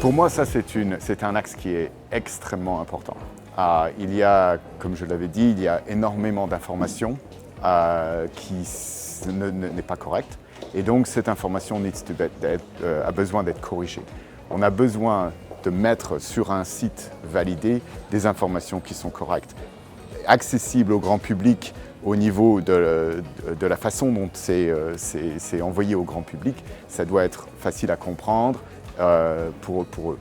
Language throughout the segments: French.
Pour moi, ça, c'est un axe qui est extrêmement important. Il y a, comme je l'avais dit, il y a énormément d'informations qui n'est pas correcte. Et donc, cette information a besoin d'être corrigée. On a besoin de mettre sur un site validé des informations qui sont correctes, accessibles au grand public au niveau de la façon dont c'est envoyé au grand public. Ça doit être facile à comprendre pour eux.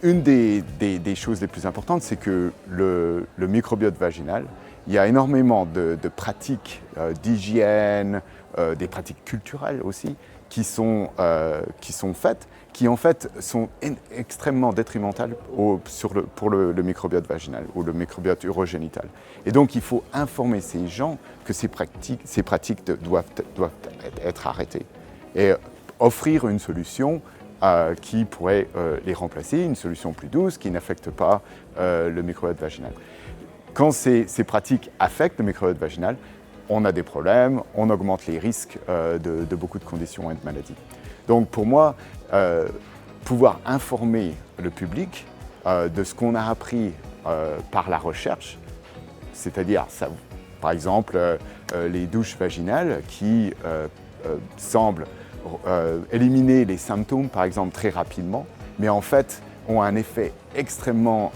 Une des choses les plus importantes, c'est que le microbiote vaginal, il y a énormément de pratiques d'hygiène, des pratiques culturelles aussi, qui sont faites, qui en fait sont extrêmement détrimentales pour le microbiote vaginal ou le microbiote urogénital. Et donc il faut informer ces gens que ces pratiques doivent être arrêtées et offrir une solution qui pourrait les remplacer, une solution plus douce qui n'affecte pas le microbiote vaginal. Quand ces pratiques affectent le microbiote vaginal, on a des problèmes, on augmente les risques de beaucoup de conditions et de maladies. Donc pour moi, pouvoir informer le public de ce qu'on a appris par la recherche, c'est-à-dire, par exemple, les douches vaginales qui semblent éliminer les symptômes, par exemple, très rapidement, mais en fait ont un effet extrêmement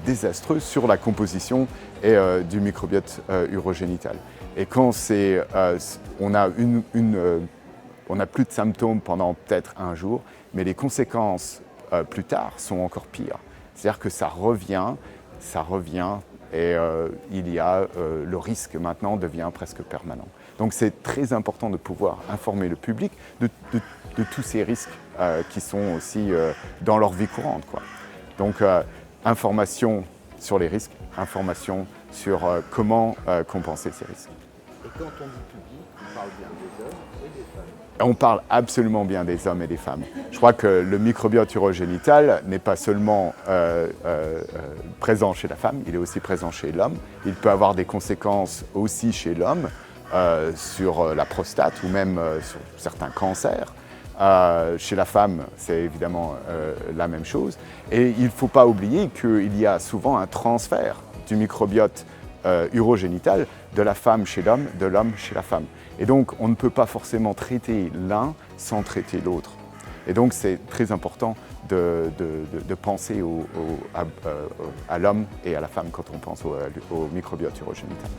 désastreux sur la composition du microbiote urogénital. Et quand on a plus de symptômes pendant peut-être un jour, mais les conséquences plus tard sont encore pires. C'est-à-dire que ça revient, et le risque maintenant devient presque permanent. Donc c'est très important de pouvoir informer le public de tous ces risques qui sont aussi dans leur vie courante, quoi. Donc information sur les risques, information sur comment compenser ces risques. Et quand on dit public, on parle bien des hommes et des femmes? On parle absolument bien des hommes et des femmes. Je crois que le microbiote urogénital n'est pas seulement présent chez la femme, il est aussi présent chez l'homme. Il peut avoir des conséquences aussi chez l'homme sur la prostate ou même sur certains cancers. Chez la femme, c'est évidemment la même chose. Et il ne faut pas oublier qu'il y a souvent un transfert du microbiote urogénital de la femme chez l'homme, de l'homme chez la femme. Et donc, on ne peut pas forcément traiter l'un sans traiter l'autre. Et donc, c'est très important de penser à l'homme et à la femme quand on pense au microbiote urogénital.